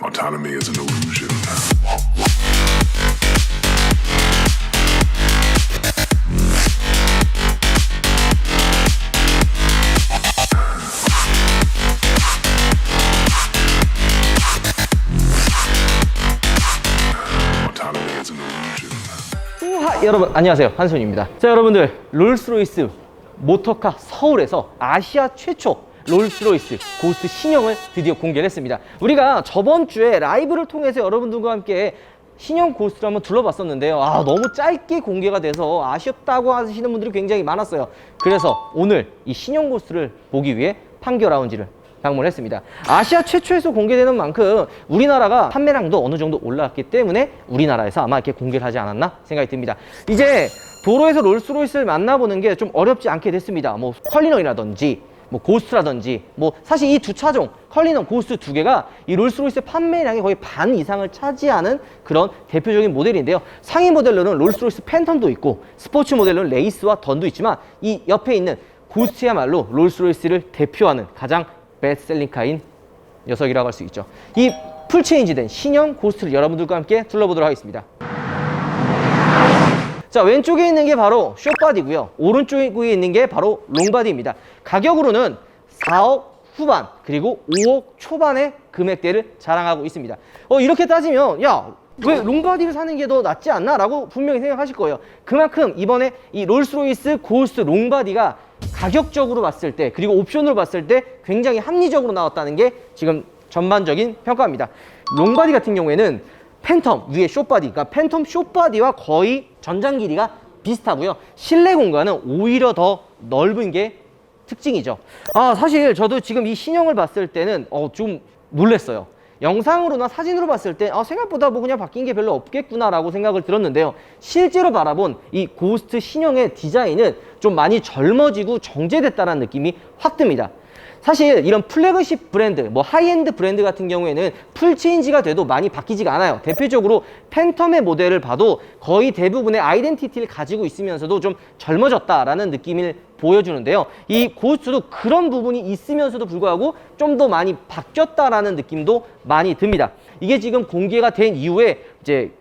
Autonomy is an illusion. Autonomy is an illusion. 우하, 여러분 안녕하세요, 한손입니다. 자, 여러분들, 롤스로이스 모터카 서울에서 아시아 최초 롤스로이스 고스트 신형을 드디어 공개를 했습니다. 우리가 저번 주에 라이브를 통해서 여러분들과 함께 신형 고스트를 한번 둘러봤었는데요. 너무 짧게 공개가 돼서 아쉽다고 하시는 분들이 굉장히 많았어요. 그래서 오늘 이 신형 고스트를 보기 위해 판교 라운지를 방문했습니다. 아시아 최초에서 공개되는 만큼 우리나라가 판매량도 어느 정도 올라왔기 때문에 우리나라에서 아마 이렇게 공개를 하지 않았나 생각이 듭니다. 이제 도로에서 롤스로이스를 만나보는 게 좀 어렵지 않게 됐습니다. 뭐 컬리넌이라든지 뭐 고스트라든지, 뭐 사실 이 두 차종 컬리넌, 고스트 두 개가 이 롤스로이스 판매량의 거의 반 이상을 차지하는 그런 대표적인 모델인데요. 상위 모델로는 롤스로이스 팬텀도 있고 스포츠 모델로는 레이스와 던도 있지만 이 옆에 있는 고스트야말로 롤스로이스를 대표하는 가장 베스트셀링카인 녀석이라고 할 수 있죠. 이 풀체인지된 신형 고스트를 여러분들과 함께 둘러보도록 하겠습니다. 자, 왼쪽에 있는 게 바로 숏바디고요. 오른쪽에 있는 게 바로 롱바디입니다. 가격으로는 4억 후반 그리고 5억 초반의 금액대를 자랑하고 있습니다. 이렇게 따지면 왜 롱바디를 사는 게 더 낫지 않나? 라고 분명히 생각하실 거예요. 그만큼 이번에 이 롤스로이스 고스트 롱바디가 가격적으로 봤을 때 그리고 옵션으로 봤을 때 굉장히 합리적으로 나왔다는 게 지금 전반적인 평가입니다. 롱바디 같은 경우에는 팬텀 위에 숏바디, 그러니까 팬텀 숏바디와 거의 전장 길이가 비슷하고요. 실내 공간은 오히려 더 넓은 게 특징이죠. 사실 저도 지금 이 신형을 봤을 때는 좀 놀랐어요. 영상으로나 사진으로 봤을 때 생각보다 뭐 그냥 바뀐 게 별로 없겠구나 라고 생각을 들었는데요. 실제로 바라본 이 고스트 신형의 디자인은 좀 많이 젊어지고 정제됐다는 느낌이 확 듭니다. 사실 이런 플래그십 브랜드, 뭐 하이엔드 브랜드 같은 경우에는 풀체인지가 돼도 많이 바뀌지가 않아요. 대표적으로 팬텀의 모델을 봐도 거의 대부분의 아이덴티티를 가지고 있으면서도 좀 젊어졌다라는 느낌을 보여주는데요. 이 고스트도 그런 부분이 있으면서도 불구하고 좀 더 많이 바뀌었다라는 느낌도 많이 듭니다. 이게 지금 공개가 된 이후에 이제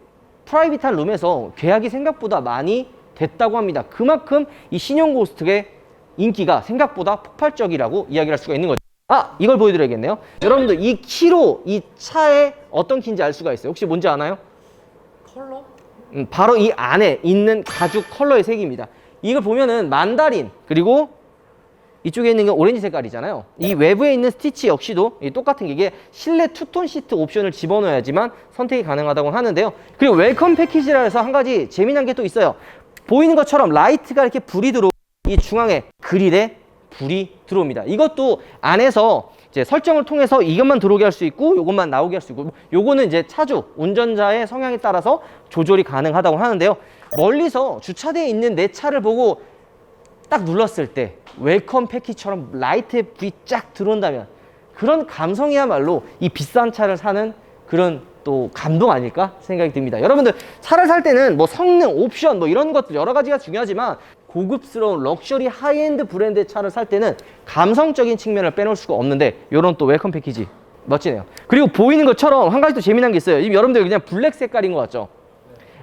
프라이빗한 룸에서 계약이 생각보다 많이 됐다고 합니다. 그만큼 이 신형 고스트의 인기가 생각보다 폭발적이라고 이야기를 할 수가 있는 거죠. 이걸 보여드려야겠네요. 여러분들 이 키로 이 차에 어떤 키인지 알 수가 있어요. 혹시 뭔지 아나요? 컬러? 바로 이 안에 있는 가죽 컬러의 색입니다. 이걸 보면은 만다린, 그리고 이쪽에 있는 게 오렌지 색깔이잖아요. 이 외부에 있는 스티치 역시도 똑같은 게 이게 실내 투톤 시트 옵션을 집어넣어야지만 선택이 가능하다고 하는데요. 그리고 웰컴 패키지라 해서 한 가지 재미난 게 또 있어요. 보이는 것처럼 라이트가 이렇게 불이 들어오고 이 중앙에 그릴에 불이 들어옵니다. 이것도 안에서 이제 설정을 통해서 이것만 들어오게 할 수 있고 이것만 나오게 할 수 있고, 요거는 이제 차주 운전자의 성향에 따라서 조절이 가능하다고 하는데요. 멀리서 주차되어 있는 내 차를 보고 딱 눌렀을 때 웰컴 패키지처럼 라이트에 불이 쫙 들어온다면 그런 감성이야말로 이 비싼 차를 사는 그런 또 감동 아닐까 생각이 듭니다. 여러분들 차를 살 때는 뭐 성능, 옵션 뭐 이런 것들 여러 가지가 중요하지만 고급스러운 럭셔리 하이엔드 브랜드의 차를 살 때는 감성적인 측면을 빼놓을 수가 없는데 요런 또 웰컴 패키지 멋지네요. 그리고 보이는 것처럼 한 가지 또 재미난 게 있어요. 지금 여러분들 그냥 블랙 색깔인 것 같죠?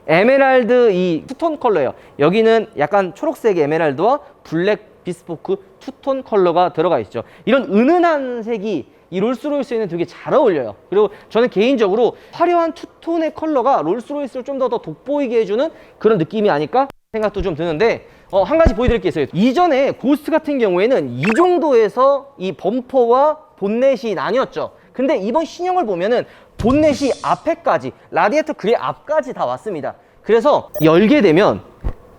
에메랄드 이 투톤 컬러예요. 여기는 약간 초록색의 에메랄드와 블랙 비스포크 투톤 컬러가 들어가 있죠. 이런 은은한 색이 이 롤스로이스에는 되게 잘 어울려요. 그리고 저는 개인적으로 화려한 투톤의 컬러가 롤스로이스를 좀 더 돋보이게 해주는 그런 느낌이 아닐까 생각도 좀 드는데, 한 가지 보여드릴 게 있어요. 이전에 고스트 같은 경우에는 이 정도에서 이 범퍼와 본넷이 나뉘었죠. 근데 이번 신형을 보면은 본넷이 앞에까지, 라디에이터 그릴 앞까지 다 왔습니다. 그래서 열게 되면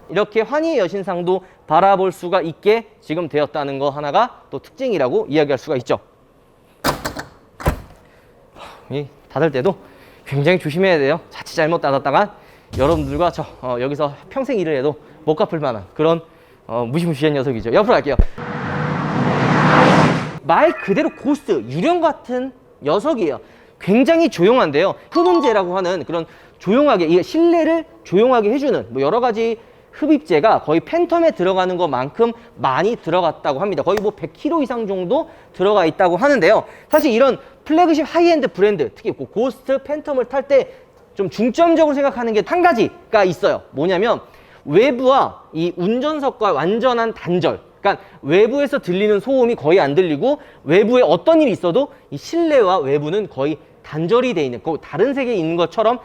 이렇게 환희의 여신상도 바라볼 수가 있게 지금 되었다는 거 하나가 또 특징이라고 이야기할 수가 있죠. 닫을 때도 굉장히 조심해야 돼요. 자칫 잘못 닫았다간 여러분들과 저 여기서 평생 일을 해도 못 갚을 만한 그런 무시무시한 녀석이죠. 옆으로 갈게요. 말 그대로 고스트, 유령 같은 녀석이에요. 굉장히 조용한데요. 흡음재라고 하는 그런 조용하게, 이 실내를 조용하게 해주는 뭐 여러 가지 흡입재가 거의 팬텀에 들어가는 것만큼 많이 들어갔다고 합니다. 거의 뭐 100kg 이상 정도 들어가 있다고 하는데요. 사실 이런 플래그십 하이엔드 브랜드, 특히 고스트, 팬텀을 탈 때 좀 중점적으로 생각하는 게 한 가지가 있어요. 뭐냐면 외부와 이 운전석과 완전한 단절. 그러니까 외부에서 들리는 소음이 거의 안 들리고 외부에 어떤 일이 있어도 이 실내와 외부는 거의 단절이 돼 있는, 다른 세계에 있는 것처럼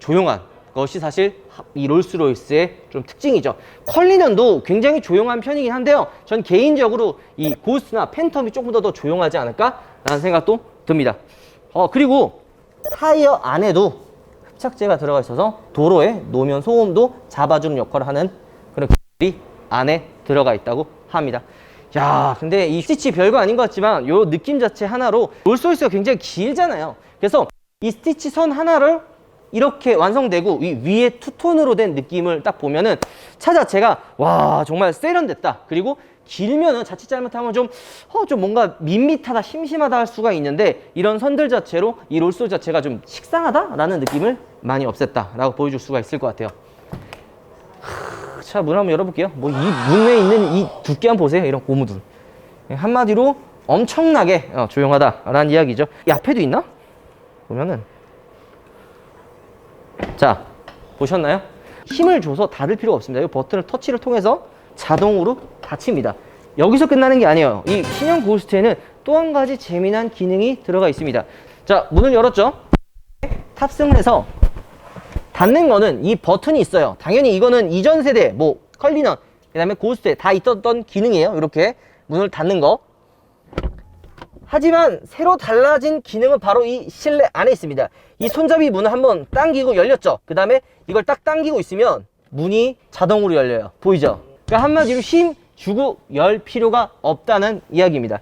조용한 것이 사실 이 롤스로이스의 좀 특징이죠. 컬리넌도 굉장히 조용한 편이긴 한데요. 전 개인적으로 이 고스트나 팬텀이 조금 더 조용하지 않을까라는 생각도 듭니다. 그리고 타이어 안에도 흡착제가 들어가 있어서 도로에 노면 소음도 잡아주는 역할을 하는 그런 기술이 안에 들어가 있다고 합니다. 야, 근데 이 스티치 별거 아닌 것 같지만 요 느낌 자체 하나로 롤스로이스가 굉장히 길잖아요. 그래서 이 스티치 선 하나를 이렇게 완성되고 이 위에 투톤으로 된 느낌을 딱 보면은 차 자체가 와 정말 세련됐다. 그리고 길면은 자칫 잘못하면 좀 뭔가 밋밋하다, 심심하다 할 수가 있는데 이런 선들 자체로 이 롤스로이스 자체가 좀 식상하다라는 느낌을 많이 없앴다라고 보여줄 수가 있을 것 같아요. 자, 문 한번 열어볼게요. 뭐 이 문에 있는 이 두께 한번 보세요. 이런 고무들. 한마디로 엄청나게 조용하다라는 이야기죠. 이 앞에도 있나? 보면은 자, 보셨나요? 힘을 줘서 닫을 필요가 없습니다. 이 버튼을 터치를 통해서 자동으로 닫힙니다. 여기서 끝나는 게 아니에요. 이 신형 고스트에는 또 한 가지 재미난 기능이 들어가 있습니다. 자, 문을 열었죠? 탑승을 해서 닫는 거는 이 버튼이 있어요. 당연히 이거는 이전 세대, 뭐 컬리넌, 그 다음에 고스트에 다 있었던 기능이에요. 이렇게 문을 닫는 거. 하지만 새로 달라진 기능은 바로 이 실내 안에 있습니다. 이 손잡이 문을 한번 당기고 열렸죠. 그 다음에 이걸 딱 당기고 있으면 문이 자동으로 열려요. 보이죠? 그러니까 한마디로 힘 주고 열 필요가 없다는 이야기입니다.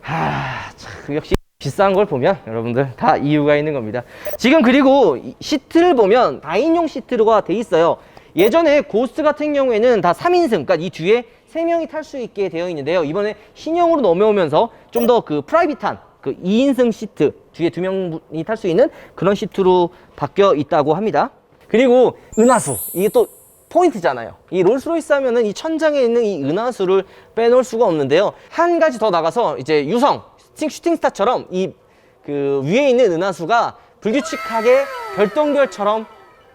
참, 역시 비싼 걸 보면 여러분들 다 이유가 있는 겁니다. 지금 그리고 시트를 보면 4인용 시트로가 돼 있어요. 예전에 고스트 같은 경우에는 다 3인승, 그러니까 이 뒤에 3명이 탈 수 있게 되어 있는데요. 이번에 신형으로 넘어오면서 좀 더 그 프라이빗한 그 2인승 시트, 뒤에 2명이 탈 수 있는 그런 시트로 바뀌어 있다고 합니다. 그리고 은하수, 이게 또 포인트잖아요. 이 롤스로이스 하면은 이 천장에 있는 이 은하수를 빼놓을 수가 없는데요. 한 가지 더 나가서 이제 유성, 슈팅스타처럼 이 그 위에 있는 은하수가 불규칙하게 별똥별처럼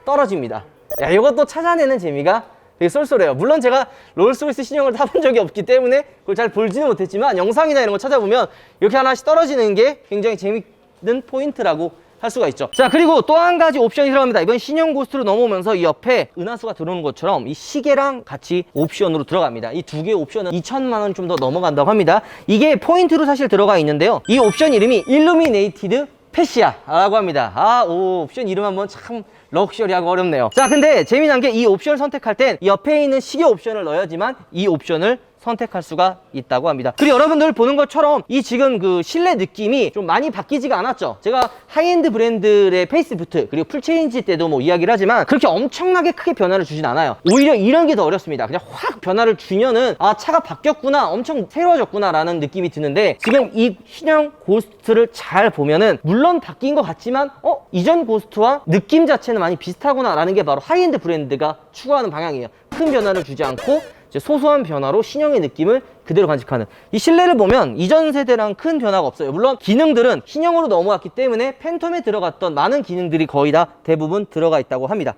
떨어집니다. 야, 이것도 찾아내는 재미가 되게 쏠쏠해요. 물론 제가 롤스로이스 신형을 타본 적이 없기 때문에 그걸 잘 보지는 못했지만 영상이나 이런 거 찾아보면 이렇게 하나씩 떨어지는 게 굉장히 재밌는 포인트라고 할 수가 있죠. 자, 그리고 또 한 가지 옵션이 들어갑니다. 이번 신형 고스트로 넘어오면서 이 옆에 은하수가 들어오는 것처럼 이 시계랑 같이 옵션으로 들어갑니다. 이 두 개의 옵션은 2천만 원 좀 더 넘어간다고 합니다. 이게 포인트로 사실 들어가 있는데요. 이 옵션 이름이 일루미네이티드 패시아라고 합니다. 옵션 이름 한번 참 럭셔리하고 어렵네요. 자, 근데 재미난 게 이 옵션을 선택할 땐 옆에 있는 시계 옵션을 넣어야지만 이 옵션을 선택할 수가 있다고 합니다. 그리고 여러분들 보는 것처럼 이 지금 그 실내 느낌이 좀 많이 바뀌지가 않았죠. 제가 하이엔드 브랜드의 페이스리프트 그리고 풀체인지 때도 뭐 이야기를 하지만 그렇게 엄청나게 크게 변화를 주진 않아요. 오히려 이런 게 더 어렵습니다. 그냥 확 변화를 주면은 차가 바뀌었구나, 엄청 새로워졌구나 라는 느낌이 드는데 지금 이 신형 고스트를 잘 보면은 물론 바뀐 것 같지만 이전 고스트와 느낌 자체는 많이 비슷하구나 라는 게 바로 하이엔드 브랜드가 추구하는 방향이에요. 큰 변화를 주지 않고 소소한 변화로 신형의 느낌을 그대로 간직하는, 이 실내를 보면 이전 세대랑 큰 변화가 없어요. 물론 기능들은 신형으로 넘어왔기 때문에 팬텀에 들어갔던 많은 기능들이 거의 다 대부분 들어가 있다고 합니다.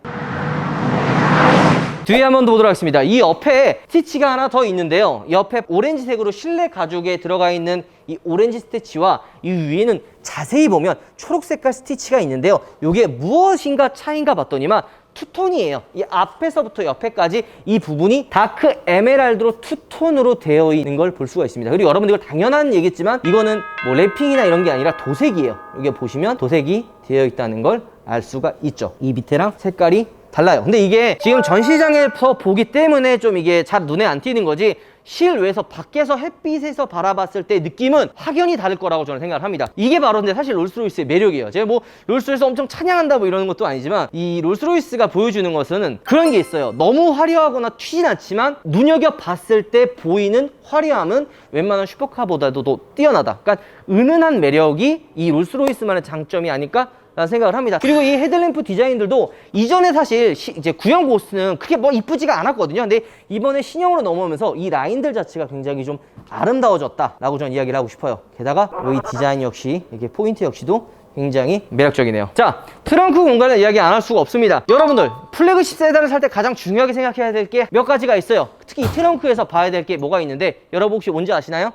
뒤에 한번 더 보도록 하겠습니다. 이 옆에 스티치가 하나 더 있는데요. 이 옆에 오렌지색으로 실내 가죽에 들어가 있는 이 오렌지 스티치와 이 위에는 자세히 보면 초록 색깔 스티치가 있는데요. 이게 무엇인가 차이인가 봤더니만 투톤이에요. 이 앞에서부터 옆에까지 이 부분이 다크 에메랄드로 투톤으로 되어 있는 걸 볼 수가 있습니다. 그리고 여러분들 이거 당연한 얘기겠지만 이거는 뭐 랩핑이나 이런 게 아니라 도색이에요. 여기 보시면 도색이 되어 있다는 걸 알 수가 있죠. 이 밑에랑 색깔이 달라요. 근데 이게 지금 전시장에서 보기 때문에 좀 이게 잘 눈에 안 띄는 거지, 실외에서 밖에서 햇빛에서 바라봤을 때 느낌은 확연히 다를 거라고 저는 생각을 합니다. 이게 바로 근데 사실 롤스로이스의 매력이에요. 제가 뭐 롤스로이스 엄청 찬양한다 뭐 이러는 것도 아니지만 이 롤스로이스가 보여주는 것은 그런 게 있어요. 너무 화려하거나 튀진 않지만 눈여겨봤을 때 보이는 화려함은 웬만한 슈퍼카보다도 더 뛰어나다. 그러니까 은은한 매력이 이 롤스로이스만의 장점이 아닐까 라는 생각을 합니다. 그리고 이 헤드램프 디자인들도 이전에 사실 이제 구형 고스트는 크게 뭐 이쁘지가 않았거든요. 근데 이번에 신형으로 넘어오면서 이 라인들 자체가 굉장히 좀 아름다워졌다라고 저는 이야기를 하고 싶어요. 게다가 이 디자인 역시 이게 포인트 역시도 굉장히 매력적이네요. 자, 트렁크 공간을 이야기 안 할 수가 없습니다. 여러분들 플래그십 세단을 살 때 가장 중요하게 생각해야 될 게 몇 가지가 있어요. 특히 이 트렁크에서 봐야 될 게 뭐가 있는데 여러분 혹시 뭔지 아시나요?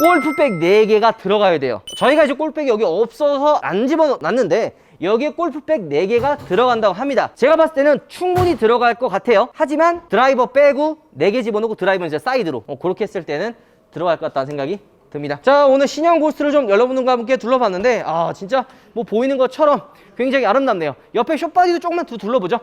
골프백 4개가 들어가야 돼요. 저희가 이제 골프백이 여기 없어서 안 집어놨는데 여기에 골프백 4개가 들어간다고 합니다. 제가 봤을 때는 충분히 들어갈 것 같아요. 하지만 드라이버 빼고 4개 집어넣고 드라이버는 이제 사이드로 그렇게 했을 때는 들어갈 것 같다는 생각이 듭니다. 자, 오늘 신형 고스트를 좀 여러분들과 함께 둘러봤는데 진짜 뭐 보이는 것처럼 굉장히 아름답네요. 옆에 숏바디도 조금만 더 둘러보죠.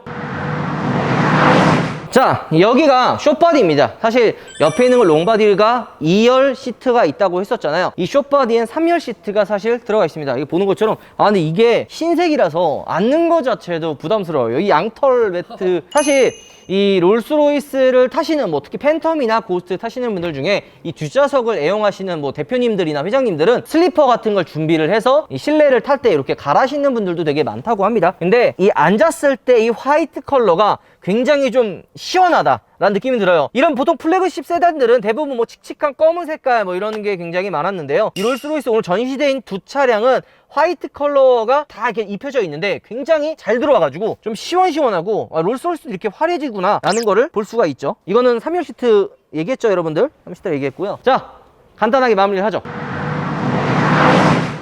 자, 여기가 숏바디입니다. 사실 옆에 있는 건 롱바디가 2열 시트가 있다고 했었잖아요. 이 숏바디엔 3열 시트가 사실 들어가 있습니다. 이거 보는 것처럼 근데 이게 흰색이라서 앉는 것 자체도 부담스러워요. 이 양털 매트 사실 이 롤스로이스를 타시는 특히 팬텀이나 고스트 타시는 분들 중에 이 뒷좌석을 애용하시는 대표님들이나 회장님들은 슬리퍼 같은 걸 준비를 해서 이 실내를 탈 때 이렇게 갈아 신는 분들도 되게 많다고 합니다. 근데 이 앉았을 때 이 화이트 컬러가 굉장히 좀 시원하다라는 느낌이 들어요. 이런 보통 플래그십 세단들은 대부분 칙칙한 검은 색깔 이런 게 굉장히 많았는데요. 이 롤스로이스 오늘 전시대인 두 차량은 화이트 컬러가 다 이렇게 입혀져 있는데 굉장히 잘 들어와가지고 좀 시원시원하고 롤스로이스도 이렇게 화려해지구나 라는 거를 볼 수가 있죠. 이거는 3열 시트 얘기했죠, 여러분들? 3열 시트 얘기했고요. 자, 간단하게 마무리를 하죠.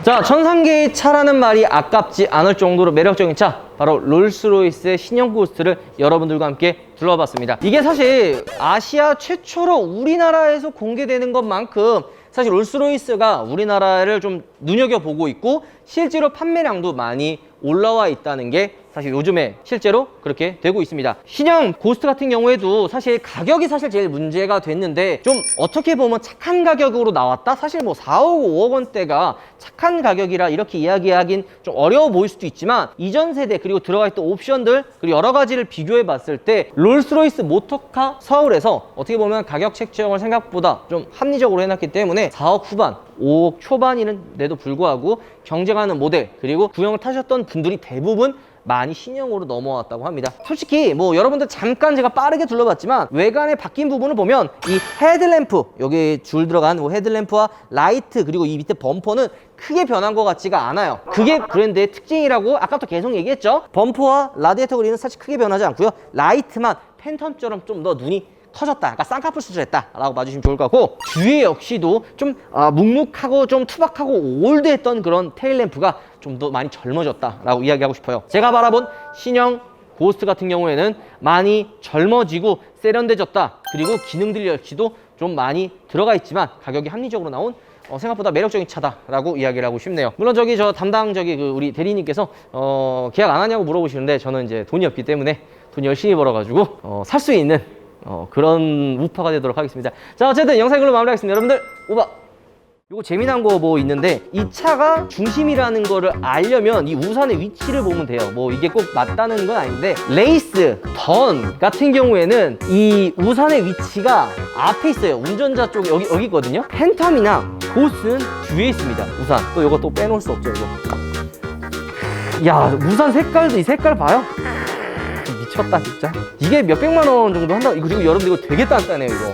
자, 1003개의 차라는 말이 아깝지 않을 정도로 매력적인 차, 바로 롤스로이스의 신형 고스트를 여러분들과 함께 둘러봤습니다. 이게 사실 아시아 최초로 우리나라에서 공개되는 것만큼 사실 롤스로이스가 우리나라를 좀 눈여겨보고 있고 실제로 판매량도 많이 올라와 있다는 게 사실 요즘에 실제로 그렇게 되고 있습니다. 신형 고스트 같은 경우에도 사실 가격이 사실 제일 문제가 됐는데 좀 어떻게 보면 착한 가격으로 나왔다? 사실 4억, 5억 원대가 착한 가격이라 이렇게 이야기하긴 좀 어려워 보일 수도 있지만 이전 세대 그리고 들어가 있던 옵션들 그리고 여러 가지를 비교해 봤을 때 롤스로이스 모터카 서울에서 어떻게 보면 가격 책정을 생각보다 좀 합리적으로 해놨기 때문에 4억 후반 5억 초반이는데도 불구하고 경쟁하는 모델 그리고 구형을 타셨던 분들이 대부분 많이 신형으로 넘어왔다고 합니다. 솔직히 여러분들 잠깐 제가 빠르게 둘러봤지만 외관에 바뀐 부분을 보면 이 헤드램프 여기 줄 들어간 헤드램프와 라이트 그리고 이 밑에 범퍼는 크게 변한 것 같지가 않아요. 그게 브랜드의 특징이라고 아까부터 계속 얘기했죠. 범퍼와 라디에이터 그릴은 사실 크게 변하지 않고요. 라이트만 팬텀처럼 좀 더 눈이 커졌다, 약간 쌍꺼풀 수술했다 라고 봐주시면 좋을 것 같고 뒤에 역시도 좀 묵묵하고 좀 투박하고 올드했던 그런 테일램프가 좀 더 많이 젊어졌다 라고 이야기하고 싶어요. 제가 바라본 신형 고스트 같은 경우에는 많이 젊어지고 세련돼졌다, 그리고 기능들 역시도 좀 많이 들어가 있지만 가격이 합리적으로 나온 생각보다 매력적인 차다라고 이야기를 하고 싶네요. 물론 저 담당 우리 대리님께서 계약 안 하냐고 물어보시는데 저는 이제 돈이 없기 때문에 돈 열심히 벌어가지고 살 수 있는 그런 우파가 되도록 하겠습니다. 자, 어쨌든 영상 이걸로 마무리하겠습니다. 여러분들 오바! 요거 재미난 거 있는데 이 차가 중심이라는 거를 알려면 이 우산의 위치를 보면 돼요. 이게 꼭 맞다는 건 아닌데 레이스, 던 같은 경우에는 이 우산의 위치가 앞에 있어요. 운전자 쪽 여기 있거든요. 팬텀이나 고스트는 뒤에 있습니다. 우산 또 이거 또 빼놓을 수 없죠. 이거 야, 우산 색깔도 이 색깔 봐요. 미쳤다 진짜. 이게 몇백만 원 정도 한다. 이거 지금 여러분들 이거 되게 단단해요 이거.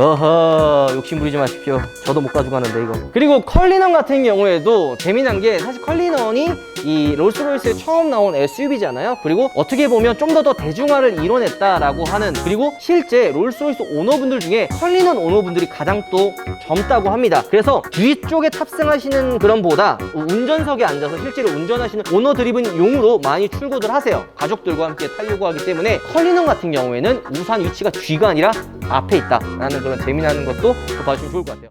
어허, 욕심 부리지 마십시오. 저도 못 가져가는데 이거. 그리고 컬리넌 같은 경우에도 재미난 게 사실 컬리넌이 이 롤스로이스에 처음 나온 SUV잖아요. 그리고 어떻게 보면 좀 더 대중화를 이뤄냈다라고 하는, 그리고 실제 롤스로이스 오너분들 중에 컬리넌 오너분들이 가장 또 젊다고 합니다. 그래서 뒤쪽에 탑승하시는 그런 보다 운전석에 앉아서 실제로 운전하시는 오너 드리븐 용으로 많이 출고들 하세요. 가족들과 함께 타려고 하기 때문에 컬리넌 같은 경우에는 우산 위치가 뒤가 아니라 앞에 있다라는 그런 재미나는 것도 봐주시면 좋을 것 같아요.